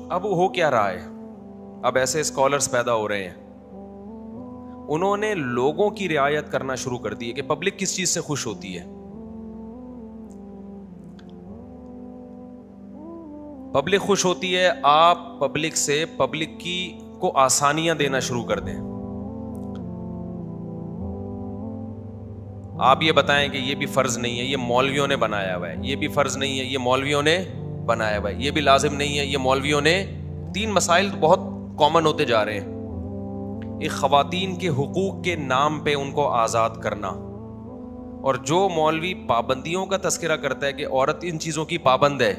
اب ہو کیا رہا ہے, اب ایسے اسکالرز پیدا ہو رہے ہیں, انہوں نے لوگوں کی رعایت کرنا شروع کر دی ہے کہ پبلک کس چیز سے خوش ہوتی ہے. پبلک خوش ہوتی ہے, آپ پبلک سے پبلک کی کو آسانیاں دینا شروع کر دیں. آپ یہ بتائیں کہ یہ بھی فرض نہیں ہے, یہ مولویوں نے بنایا ہوا ہے, یہ بھی فرض نہیں ہے, یہ مولویوں نے بنایا ہوا ہے, یہ بھی لازم نہیں ہے, یہ مولویوں نے. 3 مسائل بہت کامن ہوتے جا رہے ہیں. ایک خواتین کے حقوق کے نام پہ ان کو آزاد کرنا, اور جو مولوی پابندیوں کا تذکرہ کرتا ہے کہ عورت ان چیزوں کی پابند ہے,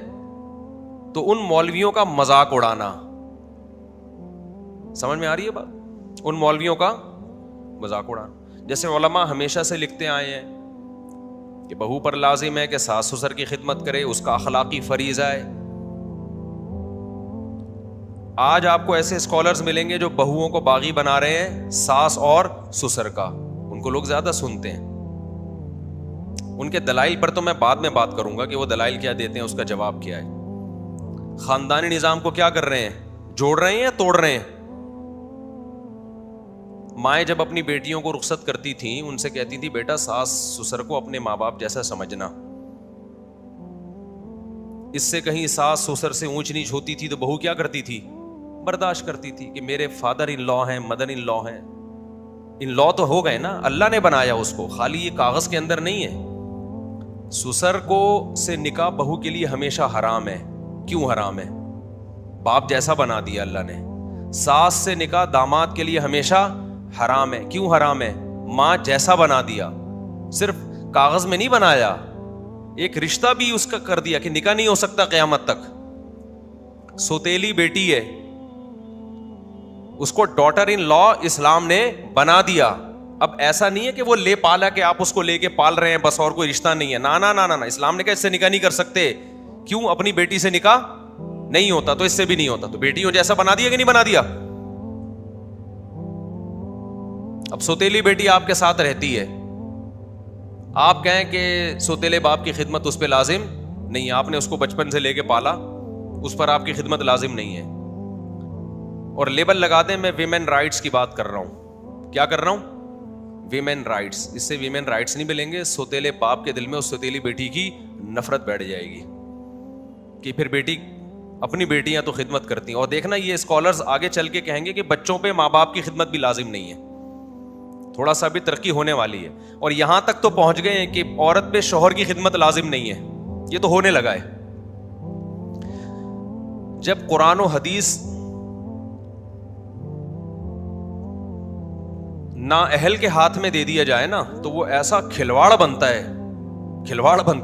تو ان مولویوں کا مذاق اڑانا. سمجھ میں آ رہی ہے بات؟ ان مولویوں کا مذاق اڑانا. جیسے علماء ہمیشہ سے لکھتے آئے ہیں کہ بہو پر لازم ہے کہ ساس سسر کی خدمت کرے, اس کا اخلاقی فریضہ ہے. آج آپ کو ایسے اسکالرز ملیں گے جو بہوؤں کو باغی بنا رہے ہیں ساس اور سسر کا, ان کو لوگ زیادہ سنتے ہیں. ان کے دلائل پر تو میں بعد میں بات کروں گا کہ وہ دلائل کیا دیتے ہیں, اس کا جواب کیا ہے. خاندانی نظام کو کیا کر رہے ہیں, جوڑ رہے ہیں یا توڑ رہے ہیں؟ مائیں جب اپنی بیٹیوں کو رخصت کرتی تھیں, ان سے کہتی تھی بیٹا ساس سسر کو اپنے ماں باپ جیسا سمجھنا. اس سے کہیں ساس سسر سے اونچ نیچ ہوتی تھی تو بہو کیا کرتی تھی, برداشت کرتی تھی کہ میرے فادر ان لا ہیں, مدر ان لا ہیں. ان لا تو ہو گئے نا, اللہ نے بنایا اس کو, خالی یہ کاغذ کے اندر نہیں ہے. سسر کو سے نکاح بہو کے لیے ہمیشہ حرام ہے. کیوں حرام ہے؟ باپ جیسا بنا دیا اللہ نے. ساس سے نکاح داماد کے لیے ہمیشہ حرام ہے. کیوں حرام ہے؟ ماں جیسا بنا دیا. صرف کاغذ میں نہیں بنایا, ایک رشتہ بھی اس کا کر دیا کہ نکاح نہیں ہو سکتا قیامت تک. سوتیلی بیٹی ہے, اس کو ڈاٹر ان لا اسلام نے بنا دیا. اب ایسا نہیں ہے کہ وہ لے پالا کہ آپ اس کو لے کے پال رہے ہیں بس, اور کوئی رشتہ نہیں ہے. نا نا نا نا, اسلام نے کہا اس سے نکاح نہیں کر سکتے. کیوں؟ اپنی بیٹی سے نکاح نہیں ہوتا تو اس سے بھی نہیں ہوتا. تو بیٹیوں جیسا بنا دیا کہ نہیں بنا دیا؟ اب سوتیلی بیٹی آپ کے ساتھ رہتی ہے, آپ کہیں کہ سوتیلے باپ کی خدمت اس پہ لازم نہیں ہے, آپ نے اس کو بچپن سے لے کے پالا, اس پر آپ کی خدمت لازم نہیں ہے. اور لیبل لگا دیں میں ویمن رائٹس کی بات کر رہا ہوں. کیا کر رہا ہوں؟ Women rights. اس سے ویمن رائٹس نہیں ملیں گے. سوتیلے باپ کے دل میں اس سوتیلی بیٹی کی نفرت بیٹھ جائے گی کہ پھر بیٹی اپنی بیٹیاں تو خدمت کرتی ہیں. اور دیکھنا یہ اسکالرز آگے چل کے کہیں گے کہ بچوں پہ ماں باپ کی خدمت بھی لازم نہیں ہے. تھوڑا سا بھی ترقی ہونے والی ہے. اور یہاں تک تو پہنچ گئے ہیں کہ عورت پہ شوہر کی خدمت لازم نہیں ہے. یہ تو ہونے لگا ہے. جب قرآن و حدیث نا اہل کے ہاتھ میں دے دیا جائے نا, تو وہ ایسا کھلواڑ بنتا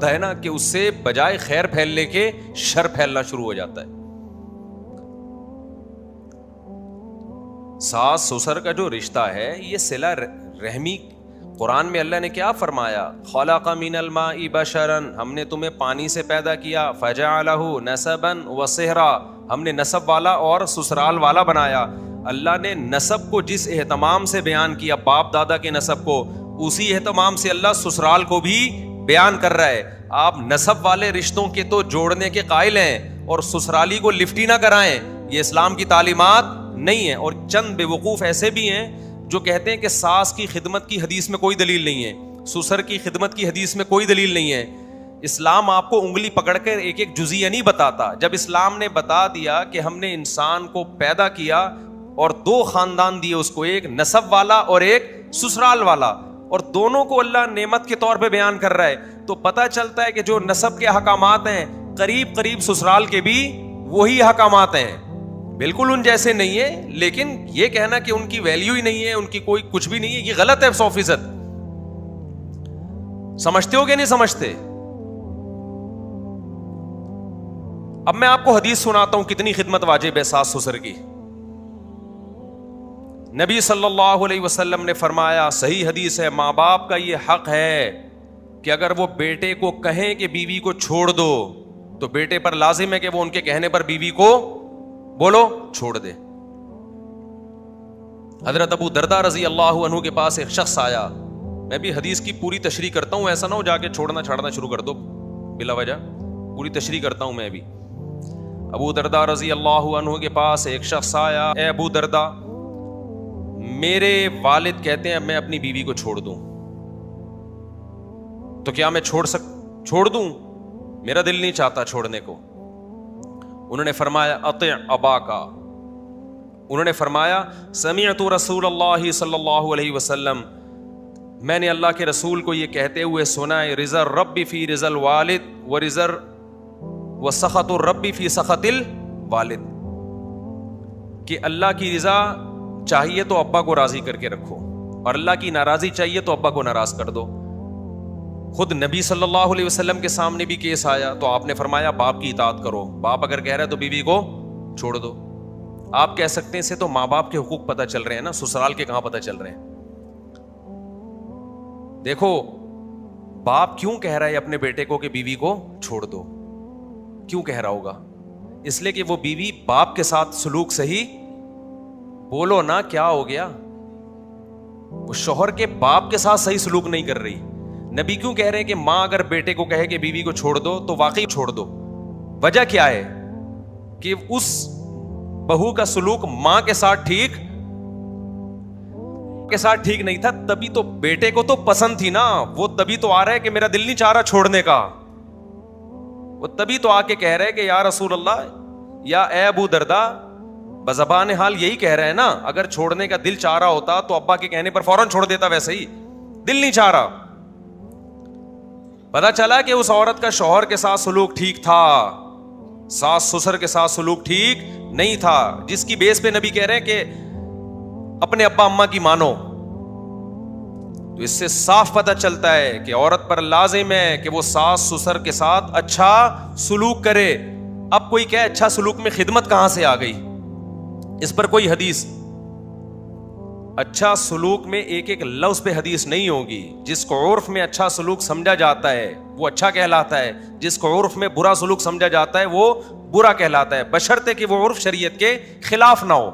ہے نا کہ اس سے بجائے خیر پھیلنے کے شر پھیلنا شروع ہو جاتا ہے. ساس سسر کا جو رشتہ ہے یہ صلہ رحمی. قرآن میں اللہ نے کیا فرمایا؟ خلق من الماء بشرا, ہم نے تمہیں پانی سے پیدا کیا. فجعلہ نسبا وصہرا, ہم نے نسب والا اور سسرال والا بنایا. اللہ نے نسب کو جس اہتمام سے بیان کیا, باپ دادا کے نسب کو, اسی اہتمام سے اللہ سسرال کو بھی بیان کر رہا ہے. آپ نسب والے رشتوں کے تو جوڑنے کے قائل ہیں اور سسرالی کو لفٹ ہی نہ کرائیں, یہ اسلام کی تعلیمات نہیں ہے. اور چند بے وقوف ایسے بھی ہیں جو کہتے ہیں کہ ساس کی خدمت کی حدیث میں کوئی دلیل نہیں ہے, سسر کی خدمت کی حدیث میں کوئی دلیل نہیں ہے. اسلام آپ کو انگلی پکڑ کر ایک ایک جزیہ نہیں بتاتا. جب اسلام نے بتا دیا کہ ہم نے انسان کو پیدا کیا اور 2 خاندان دیے اس کو, ایک نسب والا اور ایک سسرال والا, اور دونوں کو اللہ نعمت کے طور پہ بیان کر رہا ہے, تو پتہ چلتا ہے کہ جو نسب کے احکامات ہیں قریب قریب سسرال کے بھی وہی احکامات ہیں. بالکل ان جیسے نہیں ہے, لیکن یہ کہنا کہ ان کی ویلیو ہی نہیں ہے, ان کی کوئی کچھ بھی نہیں ہے, یہ غلط ہے 100%. سمجھتے ہو کہ نہیں سمجھتے؟ اب میں آپ کو حدیث سناتا ہوں کتنی خدمت واجب ہے ساس سسر کی. نبی صلی اللہ علیہ وسلم نے فرمایا, صحیح حدیث ہے, ماں باپ کا یہ حق ہے کہ اگر وہ بیٹے کو کہیں کہ بیوی کو چھوڑ دو تو بیٹے پر لازم ہے کہ وہ ان کے کہنے پر بیوی کو بولو چھوڑ دے. حضرت ابو درداء رضی اللہ عنہ کے پاس ایک شخص آیا. میں بھی حدیث کی پوری تشریح کرتا ہوں, ایسا نہ ہو جا کے چھوڑنا چھاڑنا شروع کر دو بلا وجہ, پوری تشریح کرتا ہوں میں بھی. ابو دردہ رضی اللہ عنہ کے پاس ایک شخص آیا، اے ابو دردہ، میرے والد کہتے ہیں اب میں اپنی بیوی کو چھوڑ دوں، تو کیا میں چھوڑ دوں؟ میرا دل نہیں چاہتا چھوڑنے کو۔ انہوں نے فرمایا اطع اباکا، انہوں نے فرمایا سمعت رسول اللہ صلی اللہ علیہ وسلم، میں نے اللہ کے رسول کو یہ کہتے ہوئے سنا ہے، رضا الرب فی رضا الوالد و سخط الرب فی سخط الوالد، کہ اللہ کی رضا چاہیے تو ابا کو راضی کر کے رکھو، اور اللہ کی ناراضی چاہیے تو ابا کو ناراض کر دو۔ خود نبی صلی اللہ علیہ وسلم کے سامنے بھی کیس آیا تو آپ نے فرمایا باپ کی اطاعت کرو، باپ اگر کہہ رہا ہے تو بیوی کو چھوڑ دو۔ آپ کہہ سکتے ہیں اسے تو ماں باپ کے حقوق پتہ چل رہے ہیں نا، سسرال کے کہاں پتہ چل رہے ہیں؟ دیکھو باپ کیوں کہہ رہا ہے اپنے بیٹے کو کہ بیوی کو چھوڑ دو؟ کیوں کہہ رہا ہوگا؟ اس لیے کہ وہ بیوی باپ کے ساتھ سلوک صحیح، بولو نا کیا ہو گیا، وہ شوہر کے باپ کے ساتھ صحیح سلوک نہیں کر رہی۔ نبی کیوں کہہ رہے ہیں کہ ماں اگر بیٹے کو کہے کہ بیوی کو چھوڑ دو تو واقعی چھوڑ دو؟ وجہ کیا ہے کہ اس بہو کا سلوک ماں کے ساتھ ٹھیک نہیں تھا، تبھی تو بیٹے کو تو پسند تھی نا، وہ تبھی تو آ رہا ہے کہ میرا دل نہیں چاہ رہا چھوڑنے کا، وہ تبھی تو آ کے کہہ رہے کہ یا رسول اللہ یا اے ابو دردہ، بزبان حال یہی کہہ رہے ہیں نا، اگر چھوڑنے کا دل چاہ رہا ہوتا تو ابا کے کہنے پر فوراً چھوڑ دیتا، ویسے ہی دل نہیں چاہ رہا۔ پتا چلا کہ اس عورت کا شوہر کے ساتھ سلوک ٹھیک تھا، ساس سسر کے ساتھ سلوک ٹھیک نہیں تھا، جس کی بیس پہ نبی کہہ رہے ہیں کہ اپنے ابا اماں کی مانو۔ تو اس سے صاف پتہ چلتا ہے کہ عورت پر لازم ہے کہ وہ ساس سسر کے ساتھ اچھا سلوک کرے۔ اب کوئی کہے اچھا سلوک میں خدمت کہاں سے آ گئی؟ اس پر کوئی حدیث، اچھا سلوک میں ایک ایک لفظ پہ حدیث نہیں ہوگی۔ جس کو عرف میں اچھا سلوک سمجھا جاتا ہے وہ اچھا کہلاتا ہے، جس کو عرف میں برا سلوک سمجھا جاتا ہے وہ برا کہلاتا ہے، بشرطے کہ وہ عرف شریعت کے خلاف نہ ہو۔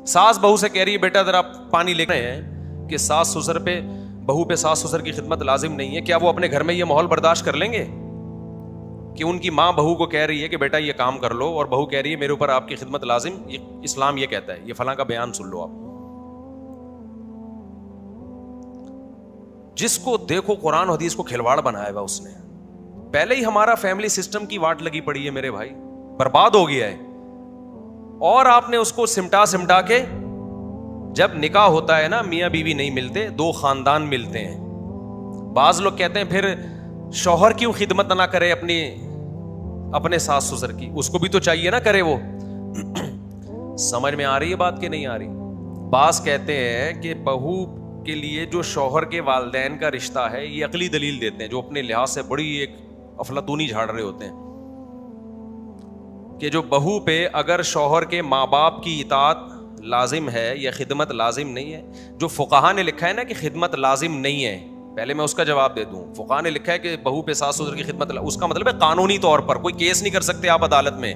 ساس بہو سے کہہ رہی ہے بیٹا ذرا پانی لے رہے ہیں، کہ ساس سسر پہ بہو پہ ساس سسر کی خدمت لازم نہیں ہے، کیا وہ اپنے گھر میں یہ ماحول برداشت کر لیں گے کہ ان کی ماں بہو کو کہہ رہی ہے کہ بیٹا یہ کام کر لو، اور بہو کہہ رہی ہے میرے اوپر آپ کی خدمت لازم، یہ اسلام یہ کہتا ہے، یہ فلاں کا بیان سن لو آپ۔ جس کو دیکھو قرآن و حدیث کو کھلواڑ بنایا ہوا اس نے، پہلے ہی ہمارا فیملی سسٹم کی واٹ لگی پڑی ہے میرے بھائی، برباد ہو گیا ہے، اور آپ نے اس کو سمٹا کے، جب نکاح ہوتا ہے نا میاں بیوی نہیں ملتے، دو خاندان ملتے ہیں۔ بعض لوگ کہتے ہیں پھر شوہر کیوں خدمت نہ کرے اپنے ساس سسر کی، اس کو بھی تو چاہیے نا کرے وہ۔ سمجھ میں آ رہی ہے بات کہ نہیں آ رہی؟ بعض کہتے ہیں کہ بہو کے لیے جو شوہر کے والدین کا رشتہ ہے یہ عقلی دلیل دیتے ہیں، جو اپنے لحاظ سے بڑی ایک افلاطونی جھاڑ رہے ہوتے ہیں، کہ جو بہو پہ اگر شوہر کے ماں باپ کی اطاعت لازم ہے یا خدمت لازم نہیں ہے، جو فقہا نے لکھا ہے نا کہ خدمت لازم نہیں ہے، پہلے میں اس کا جواب دے دوں۔ فقہا نے لکھا ہے کہ بہو پہ ساس سسر کی خدمت، اس کا مطلب ہے قانونی طور پر کوئی کیس نہیں کر سکتے آپ عدالت میں۔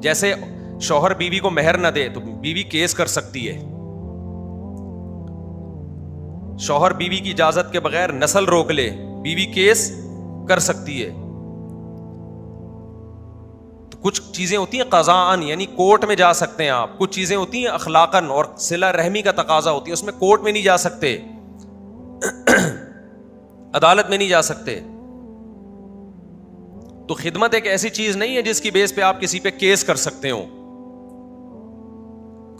جیسے شوہر بیوی کو مہر نہ دے تو بیوی کیس کر سکتی ہے، شوہر بیوی کی اجازت کے بغیر نسل روک لے بیوی کیس کر سکتی ہے۔ کچھ چیزیں ہوتی ہیں قضاءً، یعنی کورٹ میں جا سکتے ہیں آپ، کچھ چیزیں ہوتی ہیں اخلاقاً اور صلہ رحمی کا تقاضا ہوتی ہے، اس میں کورٹ میں نہیں جا سکتے، عدالت میں نہیں جا سکتے۔ تو خدمت ایک ایسی چیز نہیں ہے جس کی بیس پہ آپ کسی پہ کیس کر سکتے ہو۔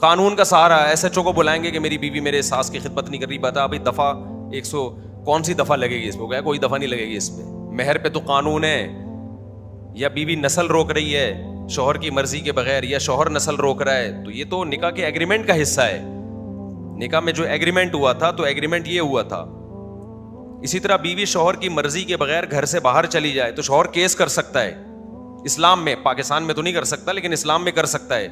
قانون کا سہارا، ایس ایچ او کو بلائیں گے کہ میری بیوی میرے ساس کی خدمت نہیں کر رہی، بتا بھائی دفعہ 100 کون سی دفعہ لگے گی اس پہ؟ کوئی دفعہ نہیں لگے گی اس پہ، مہر پہ تو قانون ہے۔ یا بیوی نسل روک رہی ہے شوہر کی مرضی کے بغیر، یا شوہر نسل روک رہا ہے، تو یہ تو نکاح کے ایگریمنٹ کا حصہ ہے۔ نکاح میں جو ایگریمنٹ ہوا تھا تو ایگریمنٹ یہ ہوا تھا۔ اسی طرح بیوی شوہر کی مرضی کے بغیر گھر سے باہر چلی جائے تو شوہر کیس کر سکتا ہے، اسلام میں، پاکستان میں تو نہیں کر سکتا لیکن اسلام میں کر سکتا ہے،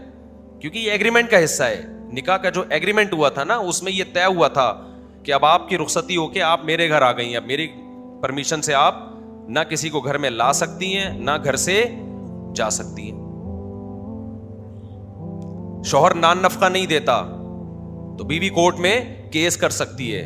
کیونکہ یہ ایگریمنٹ کا حصہ ہے۔ نکاح کا جو ایگریمنٹ ہوا تھا نا اس میں یہ طے ہوا تھا کہ اب آپ کی رخصتی ہو کے آپ میرے گھر آ گئی ہیں، اب میری پرمیشن سے آپ نہ کسی کو گھر میں لا سکتی ہیں نہ گھر سے جا سکتی ہیں۔ شوہر نان نفقہ نہیں دیتا تو بیوی کورٹ میں کیس کر سکتی ہے،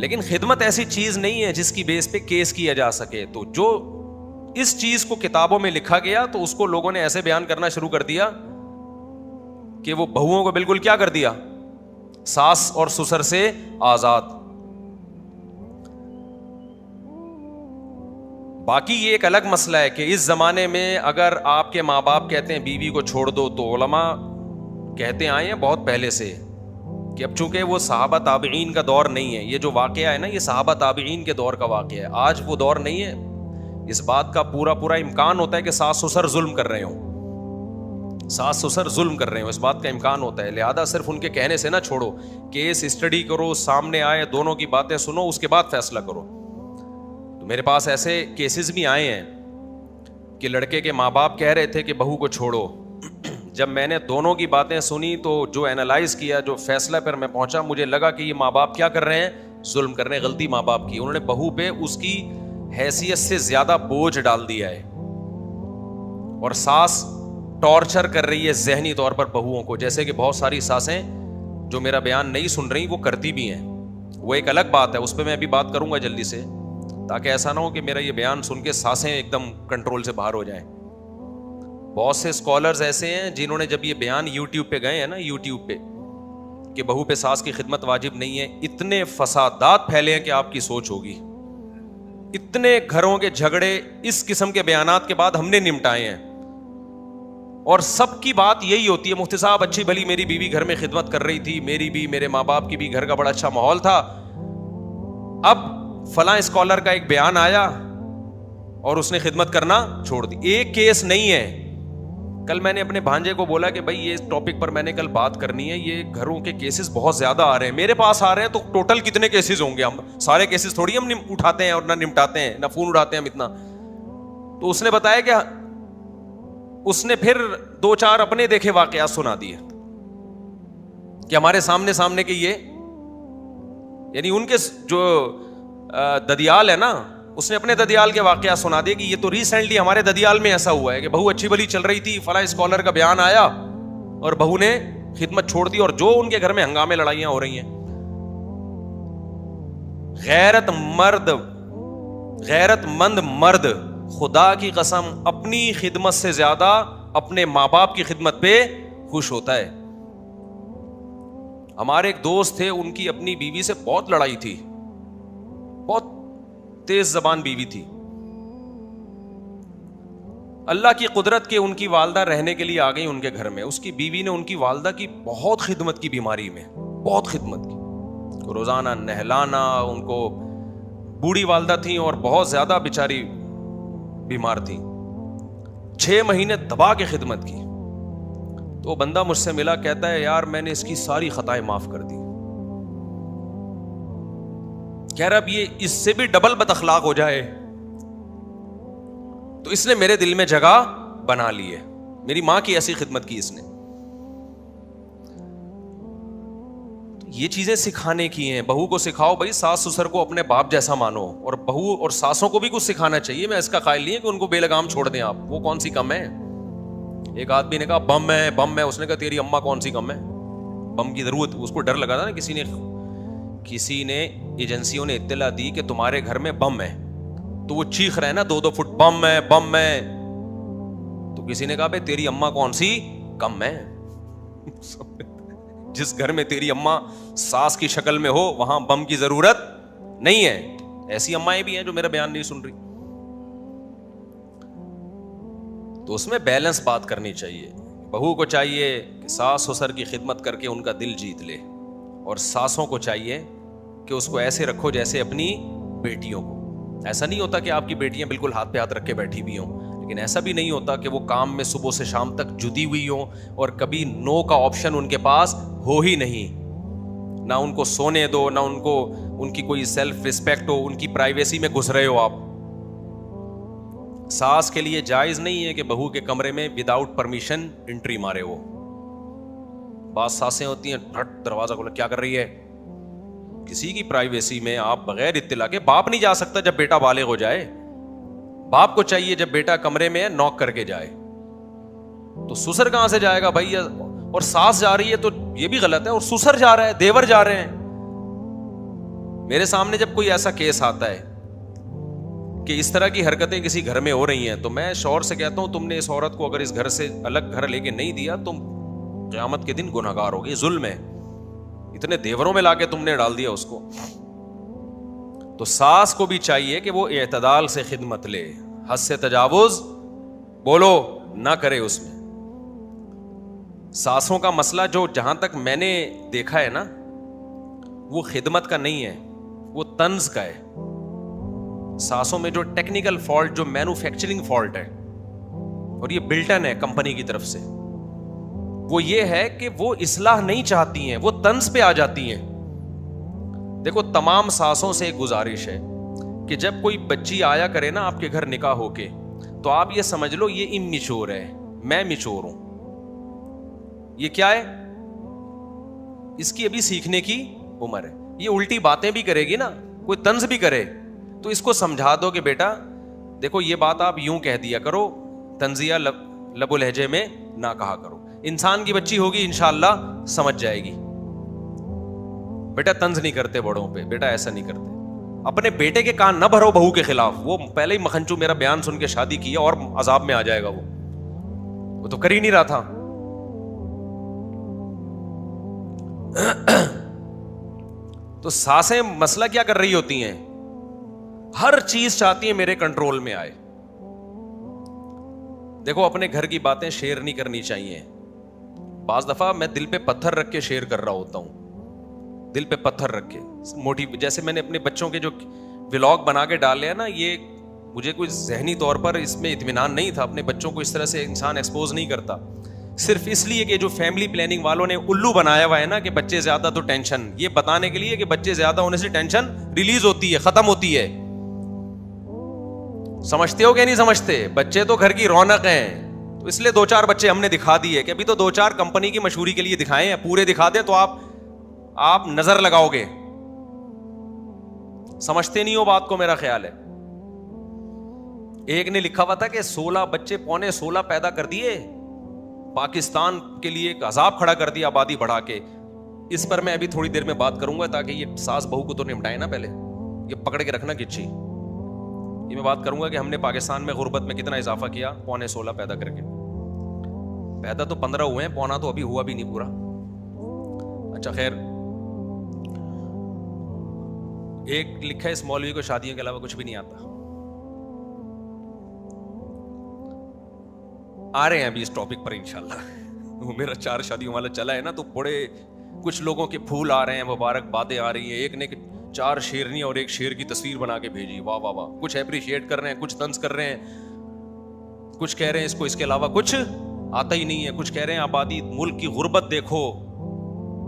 لیکن خدمت ایسی چیز نہیں ہے جس کی بیس پہ کیس کیا جا سکے. تو جو اس چیز کو کتابوں میں لکھا گیا تو اس کو لوگوں نے ایسے بیان کرنا شروع کر دیا کہ وہ بہوؤں کو بالکل کیا کر دیا, ساس اور سسر سے آزاد. باقی یہ ایک الگ مسئلہ ہے کہ اس زمانے میں اگر آپ کے ماں باپ کہتے ہیں بیوی کو چھوڑ دو, تو علماء کہتے آئے ہیں بہت پہلے سے کہ اب چونکہ وہ صحابہ تابعین کا دور نہیں ہے, یہ جو واقعہ ہے نا یہ صحابہ تابعین کے دور کا واقعہ ہے, آج وہ دور نہیں ہے. اس بات کا پورا امکان ہوتا ہے کہ ساس سسر ظلم کر رہے ہوں, ساس سسر ظلم کر رہے ہوں, اس بات کا امکان ہوتا ہے. لہذا صرف ان کے کہنے سے نہ چھوڑو, کیس اسٹڈی کرو, سامنے آئے, دونوں کی باتیں سنو, اس کے بعد فیصلہ کرو. تو میرے پاس ایسے کیسز بھی آئے ہیں کہ لڑکے کے ماں باپ کہہ رہے تھے کہ بہو کو چھوڑو. جب میں نے دونوں کی باتیں سنی تو جو اینالائز کیا, جو فیصلہ پر میں پہنچا, مجھے لگا کہ یہ ماں باپ کیا کر رہے ہیں, ظلم کر رہے ہیں. غلطی ماں باپ کی, انہوں نے بہو پہ اس کی حیثیت سے زیادہ بوجھ ڈال دیا ہے, اور ساس ٹارچر کر رہی ہے ذہنی طور پر بہوؤں کو, جیسے کہ بہت ساری ساسیں جو میرا بیان نہیں سن رہی وہ کرتی بھی ہیں. وہ ایک الگ بات ہے, اس پہ میں ابھی بات کروں گا جلدی سے, تاکہ ایسا نہ ہو کہ میرا یہ بیان سن کے ساسیں ایک دم کنٹرول سے باہر ہو جائیں. بہت سے اسکالرز ایسے ہیں جنہوں نے جب یہ بیان یوٹیوب پہ گئے ہیں نا, یوٹیوب پہ, کہ بہو پہ ساس کی خدمت واجب نہیں ہے, اتنے فسادات پھیلے ہیں کہ آپ کی سوچ ہوگی. اتنے گھروں کے جھگڑے اس قسم کے بیانات کے بعد ہم نے نمٹائے ہیں, اور سب کی بات یہی ہوتی ہے, مفتی صاحب اچھی بھلی میری بیوی گھر میں خدمت کر رہی تھی, میری بھی, میرے ماں باپ کی بھی, گھر کا بڑا اچھا ماحول تھا. اب فلاں اسکالر کا ایک بیان آیا اور اس نے خدمت کرنا چھوڑ دی. ایک کیس نہیں ہے. کل میں نے اپنے بھانجے کو بولا کہ بھائی یہ ٹاپک پر میں نے کل بات کرنی ہے, یہ گھروں کے کیسز بہت زیادہ آ رہے ہیں, میرے پاس آ رہے ہیں, تو ٹوٹل کتنے کیسز ہوں گے؟ ہم سارے کیسز تھوڑی ہم اٹھاتے ہیں اور نہ نمٹاتے ہیں, نہ فون اٹھاتے ہیں ہم اتنا. تو اس نے بتایا کہ اس نے پھر 2-4 اپنے دیکھے واقعات سنا دیے کہ ہمارے سامنے کے یہ, یعنی ان کے جو ددیال ہے نا, اس نے اپنے ددیال کے واقعات سنا دیے کہ یہ تو ریسنٹلی ہمارے ددیال میں ایسا ہوا ہے کہ بہو اچھی بھلی چل رہی تھی, فلاں اسکالر کا بیان آیا اور بہو نے خدمت چھوڑ دی, اور جو ان کے گھر میں ہنگامے لڑائیاں ہو رہی ہیں. غیرت مند مرد خدا کی قسم اپنی خدمت سے زیادہ اپنے ماں باپ کی خدمت پہ خوش ہوتا ہے. ہمارے ایک دوست تھے, ان کی اپنی بیوی سے بہت لڑائی تھی, بہت تیز زبان بیوی تھی. اللہ کی قدرت کے ان کی والدہ رہنے کے لیے آ گئی ان کے گھر میں. اس کی بیوی نے ان کی والدہ کی بہت خدمت کی, بیماری میں بہت خدمت کی, روزانہ نہلانا, ان کو بوڑھی والدہ تھیں اور بہت زیادہ بیچاری بیمار تھیں. 6 مہینے دبا کے خدمت کی. تو بندہ مجھ سے ملا, کہتا ہے یار میں نے اس کی ساری خطائیں معاف کر دی. کہہ رہا اب یہ اس سے بھی ڈبل بد اخلاق ہو جائے تو اس نے میرے دل میں جگہ بنا لی ہے. میری ماں کی ایسی خدمت کی اس نے. یہ چیزیں سکھانے کی ہیں. بہو کو سکھاؤ بھائی ساس سسر کو اپنے باپ جیسا مانو, اور بہو اور ساسوں کو بھی کچھ سکھانا چاہیے. میں اس کا قائل نہیں ہے کہ ان کو بے لگام چھوڑ دیں آپ, وہ کون سی کم ہے. ایک آدمی نے کہا بم ہے بم ہے, اس نے کہا تیری اماں کون سی کم ہے, بم کی ضرورت. اس کو ڈر لگا تھا نا, کسی نے ایجنسیوں نے اطلاع دی کہ تمہارے گھر میں بم ہے, تو وہ چیخ رہے نا 2-2 فٹ بم ہے بم ہے. تو کسی نے کہا بھائی تیری اماں کون سی کم ہے. جس گھر میں تیری اماں ساس کی شکل میں ہو وہاں بم کی ضرورت نہیں ہے. ایسی امائیں بھی ہیں جو میرا بیان نہیں سن رہی. تو اس میں بیلنس بات کرنی چاہیے. بہو کو چاہیے کہ ساس سسر کی خدمت کر کے ان کا دل جیت لے, اور ساسوں کو چاہیے کہ اس کو ایسے رکھو جیسے اپنی بیٹیوں کو. ایسا نہیں ہوتا کہ آپ کی بیٹیاں بالکل ہاتھ پہ ہاتھ رکھ کے بیٹھی بھی ہوں, لیکن ایسا بھی نہیں ہوتا کہ وہ کام میں صبح سے شام تک جتی ہوئی ہوں اور کبھی نو کا آپشن ان کے پاس ہو ہی نہیں. نہ ان کو سونے دو, نہ ان کو ان کی کوئی سیلف رسپیکٹ ہو, ان کی پرائیویسی میں گھس رہے ہو آپ. ساس کے لیے جائز نہیں ہے کہ بہو کے کمرے میں وداؤٹ پرمیشن انٹری مارے. وہ بعض ساسیں ہوتی ہیں ہٹ دروازہ کھولا, کیا کر رہی ہے. کسی کی پرائیویسی میں آپ بغیر اطلاع کے, باپ نہیں جا سکتا جب بیٹا بالغ ہو جائے. باپ کو چاہیے جب بیٹا کمرے میں ہے نوک کر کے جائے. تو سسر کہاں سے جائے گا بھائی؟ اور ساس جا رہی ہے تو یہ بھی غلط ہے, اور سسر جا رہا ہے, دیور جا رہے ہیں. میرے سامنے جب کوئی ایسا کیس آتا ہے کہ اس طرح کی حرکتیں کسی گھر میں ہو رہی ہیں, تو میں شوہر سے کہتا ہوں تم نے اس عورت کو اگر اس گھر سے الگ گھر لے کے نہیں دیا, تم قیامت کے دن گنہگار ہوگی. ظلم ہے, اتنے دیوروں میں لا کے تم نے ڈال دیا اس کو. تو ساس کو بھی چاہیے کہ وہ اعتدال سے خدمت لے, حد سے تجاوز بولو نہ کرے. اس میں ساسوں کا مسئلہ جو جہاں تک میں نے دیکھا ہے نا, وہ خدمت کا نہیں ہے, وہ طنز کا ہے. ساسوں میں جو ٹیکنیکل فالٹ, جو مینوفیکچرنگ فالٹ ہے, اور یہ بلٹن ہے کمپنی کی طرف سے, وہ یہ ہے کہ وہ اصلاح نہیں چاہتی ہیں, وہ طنز پہ آ جاتی ہیں. دیکھو تمام ساسوں سے ایک گزارش ہے کہ جب کوئی بچی آیا کرے نا آپ کے گھر نکاح ہو کے, تو آپ یہ سمجھ لو یہ اممیچور ہے, میں میچور ہوں. یہ کیا ہے؟ اس کی ابھی سیکھنے کی عمر ہے. یہ الٹی باتیں بھی کرے گی نا, کوئی طنز بھی کرے, تو اس کو سمجھا دو کہ بیٹا دیکھو یہ بات آپ یوں کہہ دیا کرو, طنزیہ لب و لہجے میں نہ کہا کرو. انسان کی بچی ہوگی انشاءاللہ سمجھ جائے گی. بیٹا طنز نہیں کرتے بڑوں پہ, بیٹا ایسا نہیں کرتے. اپنے بیٹے کے کان نہ بھرو بہو کے خلاف, وہ پہلے ہی مکھنچو میرا بیان سن کے شادی کی اور عذاب میں آ جائے گا. وہ تو کر ہی نہیں رہا تھا. تو ساسیں مسئلہ کیا کر رہی ہوتی ہیں, ہر چیز چاہتی ہیں میرے کنٹرول میں آئے. دیکھو اپنے گھر کی باتیں شیئر نہیں کرنی چاہیے. بعض دفعہ میں دل پہ پتھر رکھ کے شیئر کر رہا ہوتا ہوں, دل پہ پتھر رکھ کے موٹی. جیسے میں نے اپنے بچوں کے جو ولاگ بنا کے ڈالے ہیں نا, یہ مجھے کوئی ذہنی طور پر اس میں اطمینان نہیں تھا. اپنے بچوں کو اس طرح سے انسان ایکسپوز نہیں کرتا, صرف اس لیے کہ جو فیملی پلاننگ والوں نے الو بنایا ہوا ہے نا کہ بچے زیادہ تو ٹینشن, یہ بتانے کے لیے کہ بچے زیادہ ہونے سے ٹینشن ریلیز ہوتی ہے, ختم ہوتی ہے. سمجھتے ہو کہ نہیں سمجھتے؟ بچے تو گھر کی رونق ہیں, تو اس لیے 2-4 بچے ہم نے دکھا دیے کہ ابھی تو 2-4 کمپنی کی مشہوری کے لیے دکھائے ہیں. پورے دکھا دیں تو آپ نظر لگاؤ گے. سمجھتے نہیں ہو بات کو, میرا خیال ہے. ایک نے لکھا ہوا تھا کہ 16 بچے 15.5 پیدا کر دیے, پاکستان کے لیے ایک عذاب کھڑا کر دیا آبادی بڑھا کے. اس پر میں ابھی تھوڑی دیر میں بات کروں گا, تاکہ یہ ساس بہو کو تو نمٹائے نا, پہلے یہ پکڑ کے رکھنا کچھی. یہ میں بات کروں گا کہ ہم نے پاکستان میں غربت میں کتنا اضافہ کیا 15.5 پیدا کر کے. پیدا تو 15 ہوئے ہیں, 15 تو ابھی ہوا بھی نہیں پورا. اچھا خیر, ایک لکھا ہے اس مولوی کو شادیوں کے علاوہ کچھ بھی نہیں آتا. آ رہے ہیں ابھی اس ٹاپک پر انشاءاللہ. وہ میرا 4 شادیوں والا چلا ہے نا, تو بڑے کچھ لوگوں کے پھول آ رہے ہیں, مبارک باتیں آ رہی ہیں. ایک نے 4 شیرنی اور ایک شیر کی تصویر بنا کے بھیجی, واہ واہ واہ. کچھ اپریشیٹ کر رہے ہیں, کچھ طنز کر رہے ہیں, کچھ کہہ رہے ہیں اس کو اس کے علاوہ کچھ آتا ہی نہیں ہے, کچھ کہہ رہے ہیں آبادی ملک کی غربت دیکھو.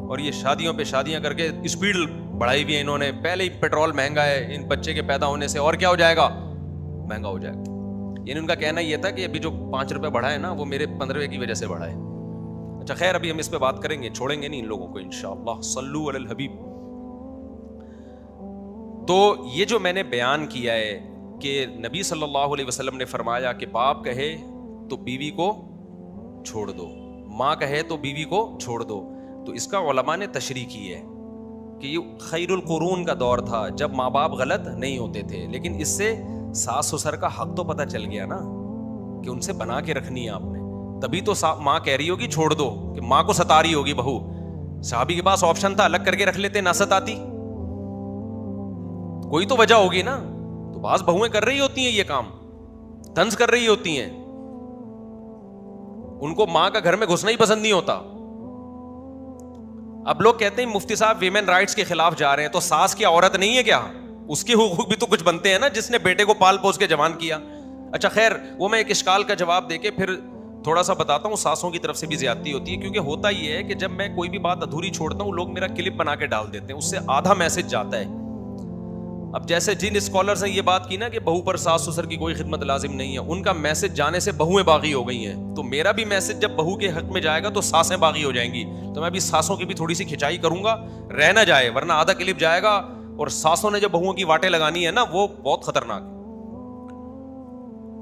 اور یہ شادیوں پہ شادیاں کر کے اسپیڈ بڑھائی بھی ہے انہوں نے. پہلے ہی پیٹرول مہنگا ہے, ان بچے کے پیدا ہونے سے اور کیا ہو جائے گا, مہنگا ہو جائے گا. یعنی ان کا کہنا یہ تھا کہ ابھی جو 5 روپے بڑھا ہے نا, وہ میرے 15 کی وجہ سے بڑھا ہے. اچھا خیر, ابھی ہم اس پہ بات کریں گے, چھوڑیں گے نہیں ان لوگوں کو انشاءاللہ. صلو علی الحبیب. تو یہ جو میں نے بیان کیا ہے کہ نبی صلی اللہ علیہ وسلم نے فرمایا کہ باپ کہے تو بیوی کو چھوڑ دو, ماں کہے تو بیوی کو چھوڑ دو. تو اس کا علماء نے تشریح کی ہے کہ یہ خیر القرون کا دور تھا جب ماں باپ غلط نہیں ہوتے تھے. لیکن اس سے ساس سسر کا حق تو پتہ چل گیا نا کہ ان سے بنا کے رکھنی ہے آپ نے. تبھی تو ماں کہہ رہی ہوگی چھوڑ دو, کہ ماں کو ستا رہی ہوگی بہو. صحابی کے پاس آپشن تھا, الگ کر کے رکھ لیتے, نہ ستاتی. کوئی تو وجہ ہوگی نا. تو بعض بہویں کر رہی ہوتی ہیں یہ کام, طنز کر رہی ہوتی ہیں, ان کو ماں کا گھر میں گھسنا ہی پسند نہیں ہوتا. اب لوگ کہتے ہیں مفتی صاحب ویمن رائٹس کے خلاف جا رہے ہیں, تو ساس کیا عورت نہیں ہے کیا؟ اس کے حقوق بھی تو کچھ بنتے ہیں نا, جس نے بیٹے کو پال پوس کے جوان کیا. اچھا خیر, وہ میں ایک اشکال کا جواب دے کے پھر تھوڑا سا بتاتا ہوں. ساسوں کی طرف سے بھی زیادتی ہوتی ہے, کیونکہ ہوتا یہ ہے کہ جب میں کوئی بھی بات ادھوری چھوڑتا ہوں, لوگ میرا کلپ بنا کے ڈال دیتے ہیں, اس سے آدھا میسج جاتا ہے. اب جیسے جن اسکالرز نے یہ بات کی نا کہ بہو پر ساس سسر کی کوئی خدمت لازم نہیں ہے, ان کا میسج جانے سے بہویں باغی ہو گئی ہیں. تو میرا بھی میسج جب بہو کے حق میں جائے گا تو ساسیں باغی ہو جائیں گی. تو میں بھی ساسوں کی بھی تھوڑی سی کھچائی کروں گا, رہ نہ جائے, ورنہ آدھا کلپ جائے گا. اور ساسوں نے جب بہوؤں کی واٹیں لگانی ہے نا, وہ بہت خطرناک ہے,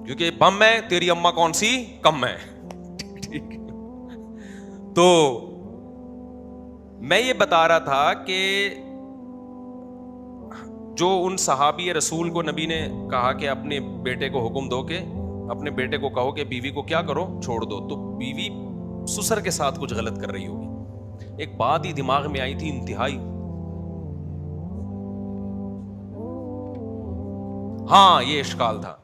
کیونکہ بم ہے, تیری اماں کون سی کم ہے. ٹھیک. تو میں یہ بتا رہا تھا کہ جو ان صحابی رسول کو نبی نے کہا کہ اپنے بیٹے کو حکم دو کہ اپنے بیٹے کو کہو کہ بیوی کو کیا کرو, چھوڑ دو, تو بیوی سسر کے ساتھ کچھ غلط کر رہی ہوگی. ایک بات ہی دماغ میں آئی تھی انتہائی, ہاں یہ اشکال تھا